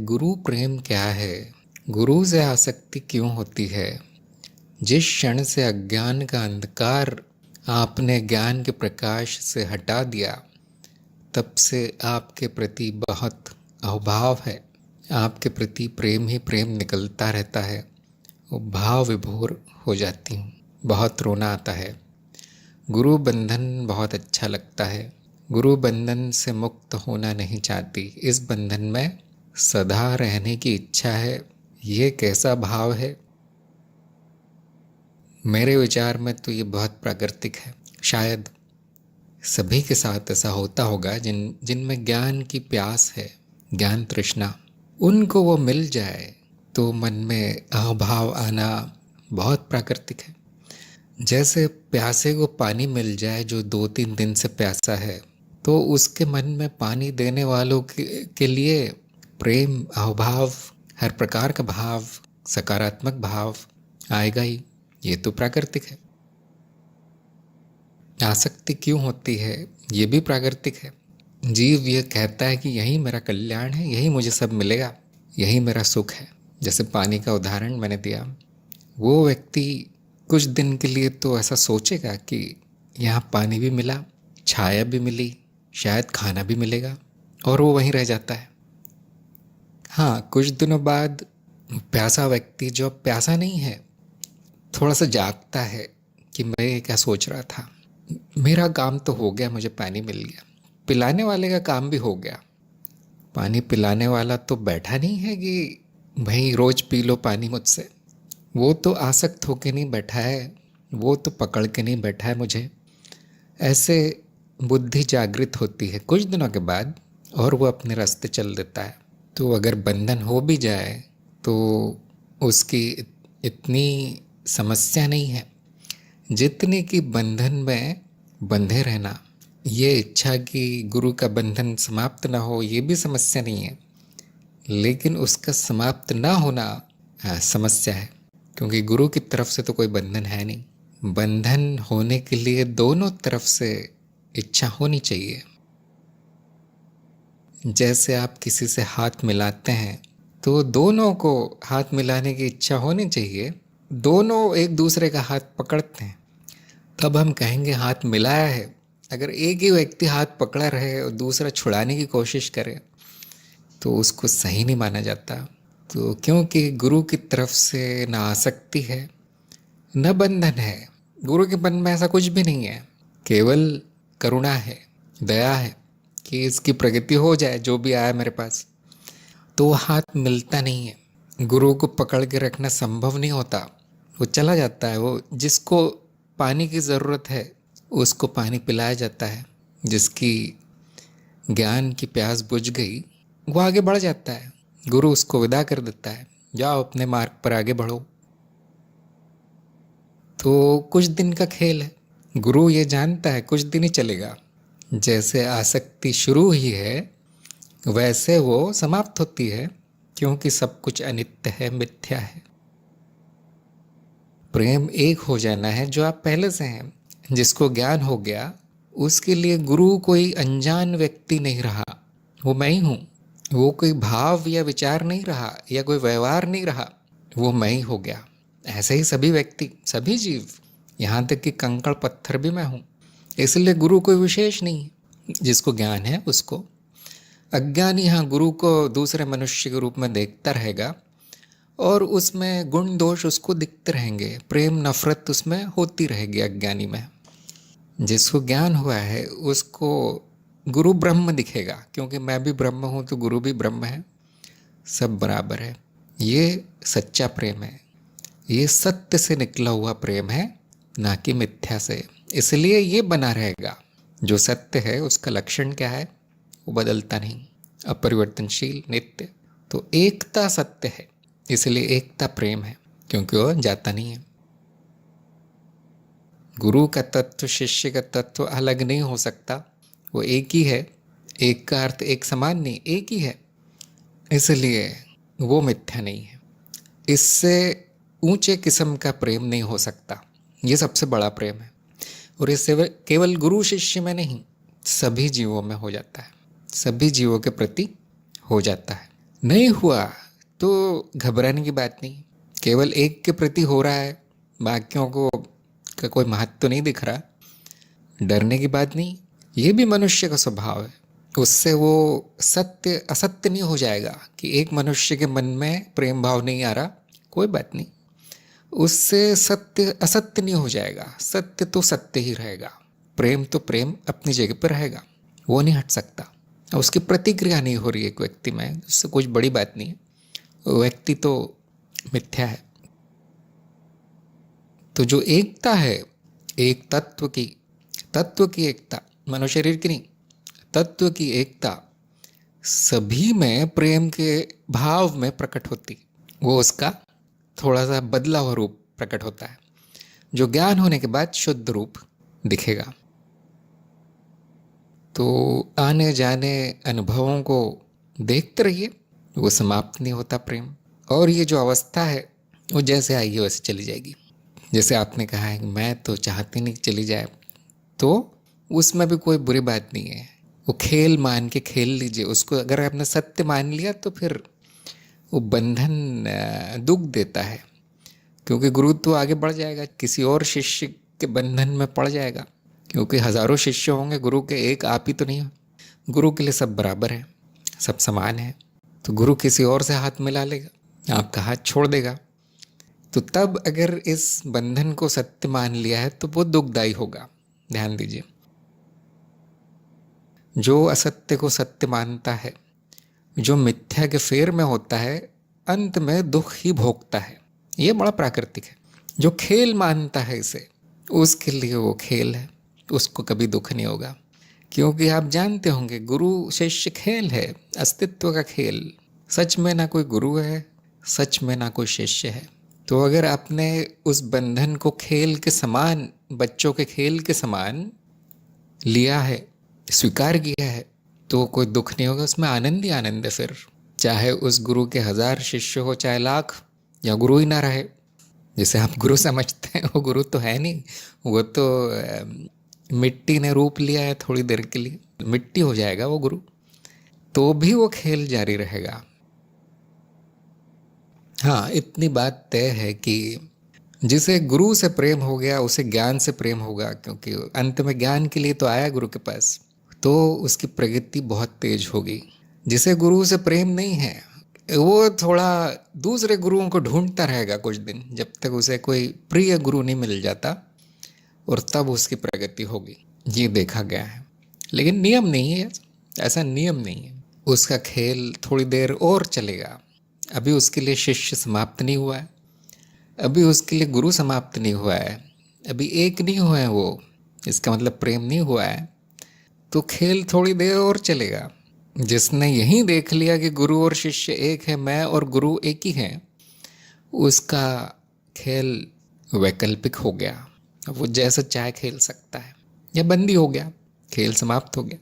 गुरु प्रेम क्या है? गुरु से आसक्ति क्यों होती है? जिस क्षण से अज्ञान का अंधकार आपने ज्ञान के प्रकाश से हटा दिया, तब से आपके प्रति बहुत अभाव है। आपके प्रति प्रेम ही प्रेम निकलता रहता है। वो भाव विभोर हो जाती हूँ, बहुत रोना आता है। गुरु बंधन बहुत अच्छा लगता है। गुरु बंधन से मुक्त होना नहीं चाहती, इस बंधन में सदा रहने की इच्छा है। ये कैसा भाव है? मेरे विचार में तो ये बहुत प्राकृतिक है। शायद सभी के साथ ऐसा होता होगा जिनमें ज्ञान की प्यास है, ज्ञान तृष्णा, उनको वो मिल जाए तो मन में अभाव आना बहुत प्राकृतिक है। जैसे प्यासे को पानी मिल जाए जो 2-3 दिन से प्यासा है, तो उसके मन में पानी देने वालों के लिए प्रेम, अभाव, हर प्रकार का भाव, सकारात्मक भाव आएगा ही। ये तो प्राकृतिक है। आसक्ति क्यों होती है? ये भी प्राकृतिक है। जीव ये कहता है कि यही मेरा कल्याण है, यही मुझे सब मिलेगा, यही मेरा सुख है। जैसे पानी का उदाहरण मैंने दिया, वो व्यक्ति कुछ दिन के लिए तो ऐसा सोचेगा कि यहाँ पानी भी मिला, छाया भी मिली, शायद खाना भी मिलेगा, और वो वहीं रह जाता है। हाँ, कुछ दिनों बाद प्यासा व्यक्ति जो प्यासा नहीं है, थोड़ा सा जागता है कि मैं क्या सोच रहा था, मेरा काम तो हो गया, मुझे पानी मिल गया। पिलाने वाले का काम भी हो गया। पानी पिलाने वाला तो बैठा नहीं है कि भाई रोज पी लो पानी मुझसे। वो तो आसक्त होके नहीं बैठा है, वो तो पकड़ के नहीं बैठा है मुझे। ऐसे बुद्धि जागृत होती है कुछ दिनों के बाद, और वो अपने रास्ते चल देता है। तो अगर बंधन हो भी जाए तो उसकी इतनी समस्या नहीं है जितनी कि बंधन में बंधे रहना। ये इच्छा कि गुरु का बंधन समाप्त ना हो, ये भी समस्या नहीं है, लेकिन उसका समाप्त ना होना समस्या है, क्योंकि गुरु की तरफ से तो कोई बंधन है नहीं। बंधन होने के लिए दोनों तरफ से इच्छा होनी चाहिए। जैसे आप किसी से हाथ मिलाते हैं तो दोनों को हाथ मिलाने की इच्छा होनी चाहिए। दोनों एक दूसरे का हाथ पकड़ते हैं तब हम कहेंगे हाथ मिलाया है। अगर एक ही व्यक्ति हाथ पकड़ा रहे और दूसरा छुड़ाने की कोशिश करे तो उसको सही नहीं माना जाता। तो क्योंकि गुरु की तरफ से ना आसक्ति है न बंधन है। गुरु के मन में ऐसा कुछ भी नहीं है, केवल करुणा है, दया है कि इसकी प्रगति हो जाए, जो भी आया मेरे पास। तो हाथ मिलता नहीं है। गुरु को पकड़ के रखना संभव नहीं होता, वो चला जाता है। वो जिसको पानी की ज़रूरत है उसको पानी पिलाया जाता है, जिसकी ज्ञान की प्यास बुझ गई वो आगे बढ़ जाता है। गुरु उसको विदा कर देता है, जाओ अपने मार्ग पर आगे बढ़ो। तो कुछ दिन का खेल है। गुरु ये जानता है कुछ दिन ही चलेगा। जैसे आसक्ति शुरू हुई है वैसे वो समाप्त होती है, क्योंकि सब कुछ अनित्य है, मिथ्या है। प्रेम एक हो जाना है जो आप पहले से हैं। जिसको ज्ञान हो गया उसके लिए गुरु कोई अनजान व्यक्ति नहीं रहा, वो मैं ही हूँ। वो कोई भाव या विचार नहीं रहा या कोई व्यवहार नहीं रहा, वो मैं ही हो गया। ऐसे ही सभी व्यक्ति, सभी जीव, यहाँ तक कि कंकड़ पत्थर भी मैं हूँ। इसलिए गुरु कोई विशेष नहीं है। जिसको ज्ञान है उसको। अज्ञानी हाँ गुरु को दूसरे मनुष्य के रूप में देखता रहेगा और उसमें गुण दोष उसको दिखते रहेंगे, प्रेम नफरत उसमें होती रहेगी अज्ञानी में। जिसको ज्ञान हुआ है उसको गुरु ब्रह्म दिखेगा, क्योंकि मैं भी ब्रह्म हूँ तो गुरु भी ब्रह्म है, सब बराबर है। ये सच्चा प्रेम है, ये सत्य से निकला हुआ प्रेम है, ना कि मिथ्या से। इसलिए ये बना रहेगा। जो सत्य है उसका लक्षण क्या है? वो बदलता नहीं, अपरिवर्तनशील, नित्य। तो एकता सत्य है, इसलिए एकता प्रेम है, क्योंकि वो जाता नहीं है। गुरु का तत्व शिष्य का तत्व अलग नहीं हो सकता, वो एक ही है। एक का अर्थ एक समान नहीं, एक ही है, इसलिए वो मिथ्या नहीं है। इससे ऊंचे किस्म का प्रेम नहीं हो सकता। ये सबसे बड़ा प्रेम है, और इससे केवल गुरु शिष्य में नहीं, सभी जीवों में हो जाता है, सभी जीवों के प्रति हो जाता है। नहीं हुआ तो घबराने की बात नहीं, केवल एक के प्रति हो रहा है, बाकियों को का कोई महत्व तो नहीं दिख रहा, डरने की बात नहीं। ये भी मनुष्य का स्वभाव है। उससे वो सत्य असत्य नहीं हो जाएगा कि एक मनुष्य के मन में प्रेम भाव नहीं आ रहा, कोई बात नहीं, उससे सत्य असत्य नहीं हो जाएगा, सत्य तो सत्य ही रहेगा, प्रेम तो प्रेम अपनी जगह पर रहेगा, वो नहीं हट सकता। उसकी प्रतिक्रिया नहीं हो रही है एक व्यक्ति में, उससे कुछ बड़ी बात नहीं है, व्यक्ति तो मिथ्या है। तो जो एकता है, एक तत्व की एकता, मनुष्य शरीर की नहीं, तत्व की एकता सभी में प्रेम के भाव में प्रकट होती, वो उसका थोड़ा सा बदला हुआ रूप प्रकट होता है, जो ज्ञान होने के बाद शुद्ध रूप दिखेगा। तो आने जाने अनुभवों को देखते रहिए, वो समाप्त नहीं होता प्रेम। और ये जो अवस्था है वो जैसे आई है वैसे चली जाएगी। जैसे आपने कहा है कि मैं तो चाहती नहीं चली जाए, तो उसमें भी कोई बुरी बात नहीं है, वो खेल मान के खेल लीजिए उसको। अगर आपने सत्य मान लिया तो फिर वो बंधन दुख देता है, क्योंकि गुरु तो आगे बढ़ जाएगा, किसी और शिष्य के बंधन में पड़ जाएगा, क्योंकि हजारों शिष्य होंगे गुरु के, एक आप ही तो नहीं हो। गुरु के लिए सब बराबर है, सब समान है, तो गुरु किसी और से हाथ मिला लेगा, आपका हाथ छोड़ देगा। तो तब अगर इस बंधन को सत्य मान लिया है तो वो दुखदायी होगा। ध्यान दीजिए, जो असत्य को सत्य मानता है, जो मिथ्या के फेर में होता है, अंत में दुख ही भोगता है। ये बड़ा प्राकृतिक है। जो खेल मानता है इसे, उसके लिए वो खेल है, उसको कभी दुख नहीं होगा, क्योंकि आप जानते होंगे गुरु शिष्य खेल है, अस्तित्व का खेल। सच में ना कोई गुरु है, सच में ना कोई शिष्य है। तो अगर आपने उस बंधन को खेल के समान, बच्चों के खेल के समान लिया है, स्वीकार किया है, तो कोई दुख नहीं होगा, उसमें आनंद ही आनंद है। फिर चाहे उस गुरु के 1000 शिष्य हो, चाहे लाख, या गुरु ही ना रहे, जिसे आप गुरु समझते हैं वो गुरु तो है नहीं, वो तो मिट्टी ने रूप लिया है थोड़ी देर के लिए, मिट्टी हो जाएगा वो गुरु, तो भी वो खेल जारी रहेगा। हाँ, इतनी बात तय है कि जिसे गुरु से प्रेम हो गया उसे ज्ञान से प्रेम होगा, क्योंकि अंत में ज्ञान के लिए तो आया गुरु के पास, तो उसकी प्रगति बहुत तेज होगी। जिसे गुरु से प्रेम नहीं है वो थोड़ा दूसरे गुरुओं को ढूंढता रहेगा कुछ दिन, जब तक उसे कोई प्रिय गुरु नहीं मिल जाता, और तब उसकी प्रगति होगी। ये देखा गया है, लेकिन नियम नहीं है, ऐसा नियम नहीं है। उसका खेल थोड़ी देर और चलेगा, अभी उसके लिए शिष्य समाप्त नहीं हुआ है, अभी उसके लिए गुरु समाप्त नहीं हुआ है, अभी एक नहीं हुआ है वो, इसका मतलब प्रेम नहीं हुआ है। तो खेल थोड़ी देर और चलेगा। जिसने यही देख लिया कि गुरु और शिष्य एक है, मैं और गुरु एक ही हैं, उसका खेल वैकल्पिक हो गया, वो जैसा चाहे खेल सकता है, या बंदी हो गया, खेल समाप्त हो गया।